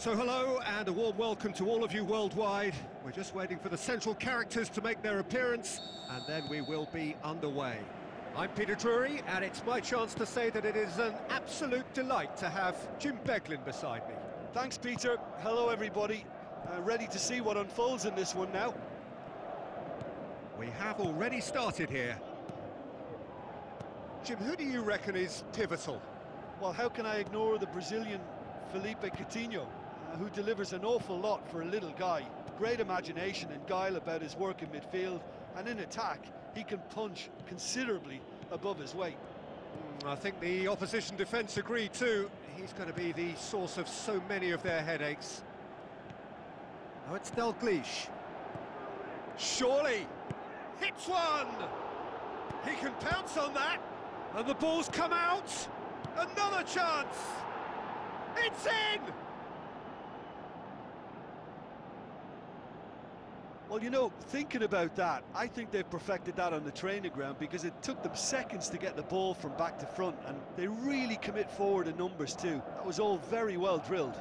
So hello and a warm welcome to all of you worldwide. We're just waiting for the central characters to make their appearance and then we will be underway. I'm Peter Drury and it's my chance to say that it is an absolute delight to have Jim Beglin beside me. Thanks, Peter. Hello, everybody. Ready to see what unfolds in this one now. We have already started here. Jim, who do you reckon is pivotal? Well, how can I ignore the Brazilian Felipe Coutinho, who delivers an awful lot for a little guy. Great imagination and guile about his work in midfield, and in attack, he can punch considerably above his weight. I think the opposition defence agree too. He's going to be the source of so many of their headaches. Oh, it's Dalglish. Surely! Hits one! He can pounce on that! And the ball's come out! Another chance! It's in! Well, you know, thinking about that, I think they've perfected that on the training ground because it took them seconds to get the ball from back to front, and they really commit forward in numbers too. That was all very well drilled.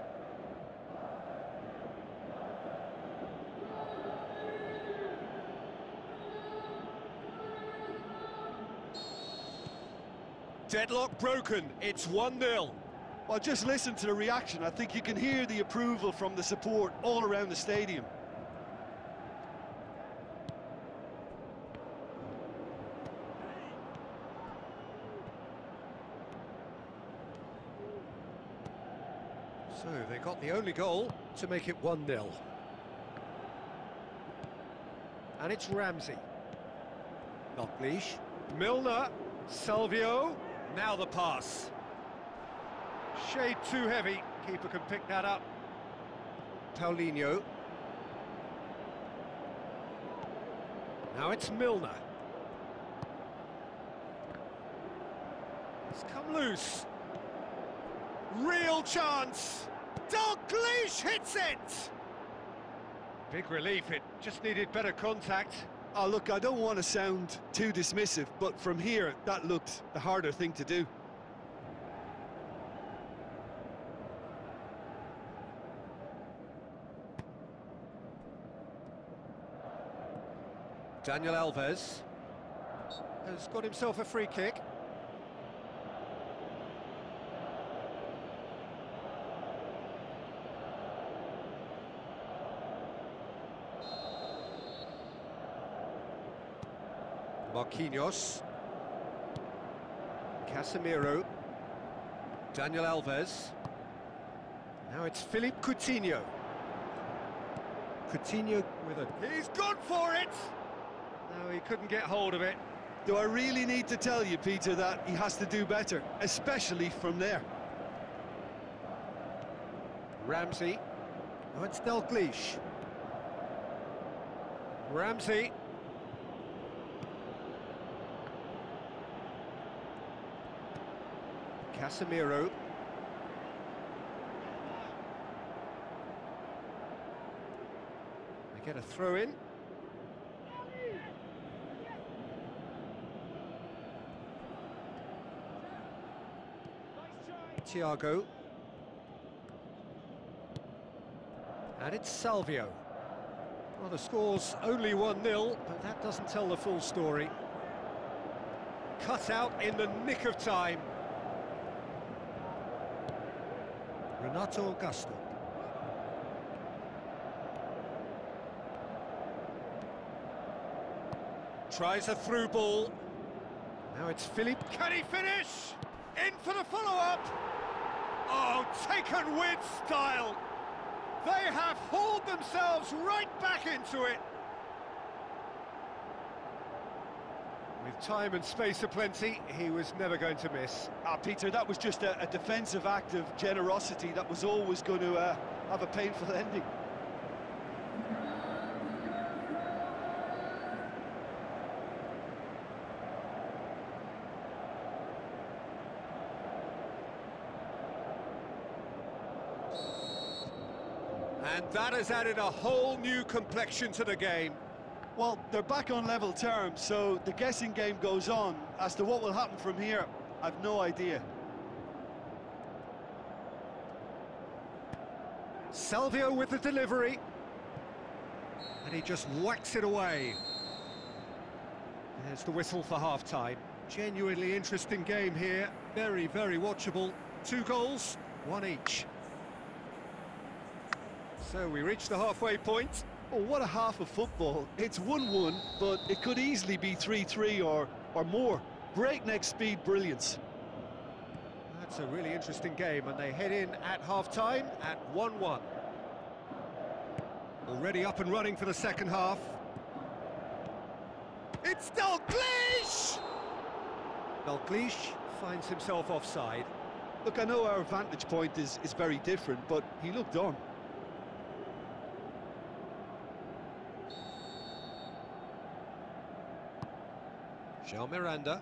Deadlock broken, it's 1-0. Well, just listen to the reaction. I think you can hear the approval from the support all around the stadium. So they got the only goal to make it 1-0. And it's Ramsey. Dalglish. Milner. Salvio. Now the pass. Shade too heavy. Keeper can pick that up. Paulinho. Now it's Milner. It's come loose. Real chance! Dalglish hits it! Big relief, it just needed better contact. Oh, look, I don't want to sound too dismissive, but from here, that looked the harder thing to do. Daniel Alves has got himself a free kick. Marquinhos, Casemiro, Daniel Alves, now it's Philippe Coutinho. Coutinho with a... He's gone for it! No, he couldn't get hold of it. Do I really need to tell you, Peter, that he has to do better, especially from there? Ramsey, oh, it's Dalglish. Ramsey. Casemiro. They get a throw in. Thiago. And it's Salvio. Well, the score's only 1-0, but that doesn't tell the full story. Cut out in the nick of time. Renato Augusto. Tries a through ball. Now it's Philippe. Can he finish? In for the follow-up. Oh, taken with style. They have hauled themselves right back into it. With time and space aplenty, he was never going to miss. Peter, that was just a defensive act of generosity that was always going to have a painful ending. And that has added a whole new complexion to the game. Well, they're back on level terms, so the guessing game goes on. As to what will happen from here, I've no idea. Salvio with the delivery. And he just whacks it away. There's the whistle for half-time. Genuinely interesting game here. Very, very watchable. 2 goals, 1 each. So we reach the halfway point. Oh, what a half of football. It's 1-1, but it could easily be 3-3 or more. Breakneck speed brilliance. That's a really interesting game, and they head in at half-time at 1-1. Already up and running for the second half. It's Dalglish! Dalglish finds himself offside. Look, I know our vantage point is very different, but he looked on. Jean Miranda.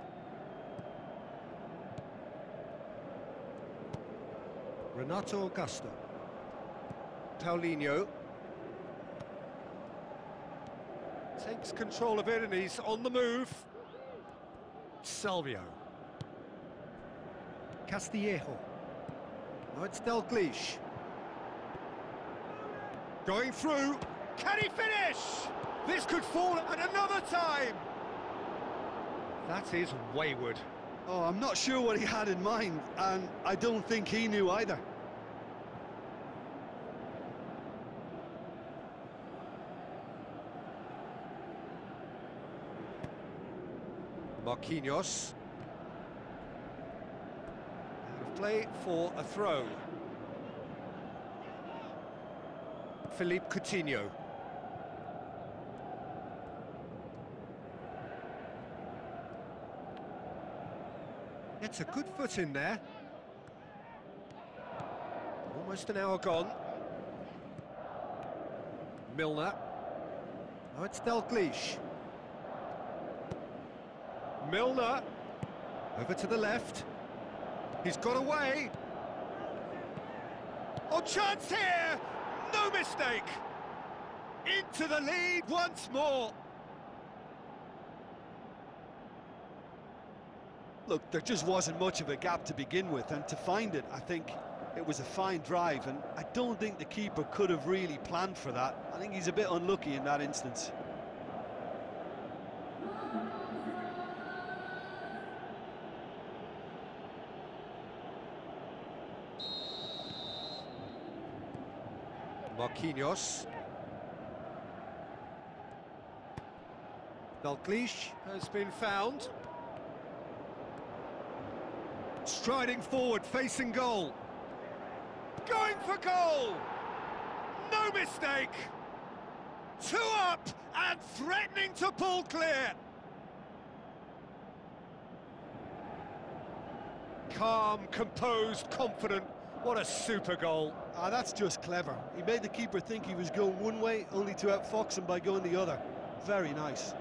Renato Augusto. Paulinho. Takes control of it and he's on the move. Salvio. Castillejo. Oh, it's Dalglish. Going through. Can he finish? This could fall at another time. That is wayward. Oh, I'm not sure what he had in mind, and I don't think he knew either. Marquinhos. Out of play for a throw. Philippe Coutinho. Gets a good foot in there. Almost an hour gone. Milner. Oh, it's Dalglish. Milner. Over to the left. He's got away. Oh, chance here! No mistake! Into the lead once more. Look, there just wasn't much of a gap to begin with, and to find it, I think it was a fine drive, and I don't think the keeper could have really planned for that. I think he's a bit unlucky in that instance. Marquinhos. Dalglish has been found. Striding forward, facing goal. Going for goal! No mistake! 2 up and threatening to pull clear. Calm, composed, confident. What a super goal. Ah, that's just clever. He made the keeper think he was going one way, only to outfox him by going the other. Very nice.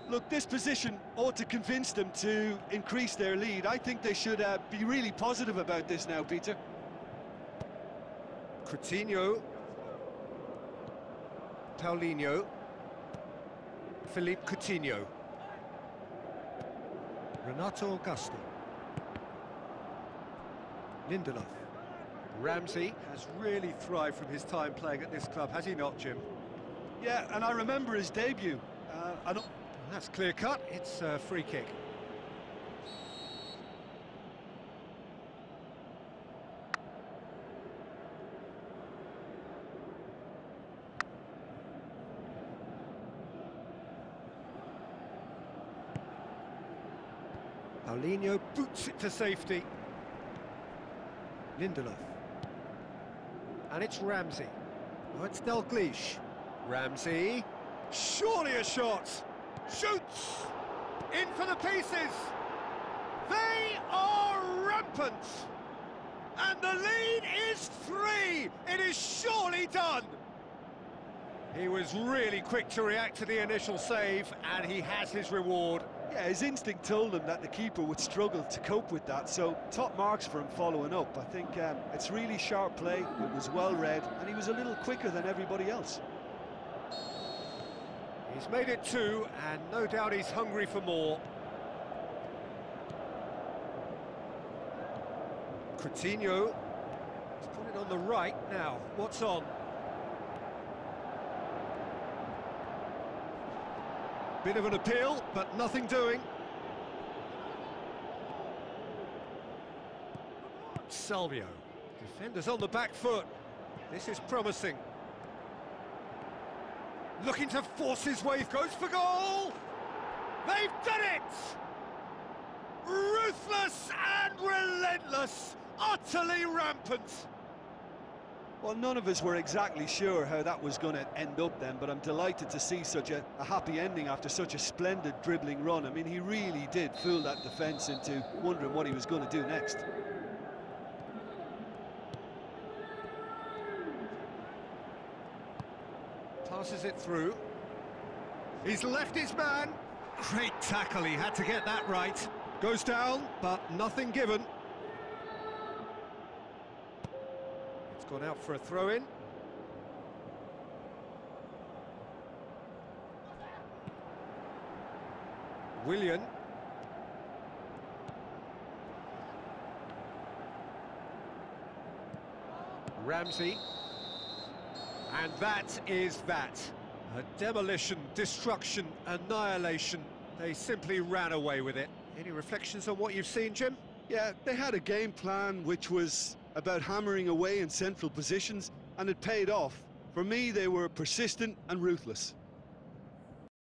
Look, this position ought to convince them to increase their lead. I think they should be really positive about this now, Peter. Coutinho. Paulinho. Philippe Coutinho. Renato Augusto. Lindelof. Ramsey has really thrived from his time playing at this club, has he not, Jim? Yeah, and I remember his debut. That's clear cut, it's a free kick. Paulinho boots it to safety. Lindelof. And it's Ramsey. Oh, it's Dalglish. Ramsey. Surely a shot. Shoots! In for the pieces! They are rampant! And the lead is 3! It is surely done! He was really quick to react to the initial save, and he has his reward. Yeah, his instinct told him that the keeper would struggle to cope with that, so top marks for him following up. I think it's really sharp play, it was well read, and he was a little quicker than everybody else. He's made it 2, and no doubt he's hungry for more. Coutinho, he's put it on the right now. What's on? Bit of an appeal, but nothing doing. Salvio, defenders on the back foot. This is promising. Looking to force his way, goes for goal! They've done it! Ruthless and relentless, utterly rampant. Well, none of us were exactly sure how that was going to end up then, but I'm delighted to see such a happy ending after such a splendid dribbling run. I mean, he really did fool that defence into wondering what he was going to do next. Passes it through. He's left his man. Great tackle, he had to get that right. Goes down, but nothing given. It's gone out for a throw-in. Willian. Ramsey. And that is that. A demolition, destruction, annihilation. They simply ran away with it. Any reflections on what you've seen, Jim? Yeah, they had a game plan which was about hammering away in central positions, and it paid off. For me, they were persistent and ruthless.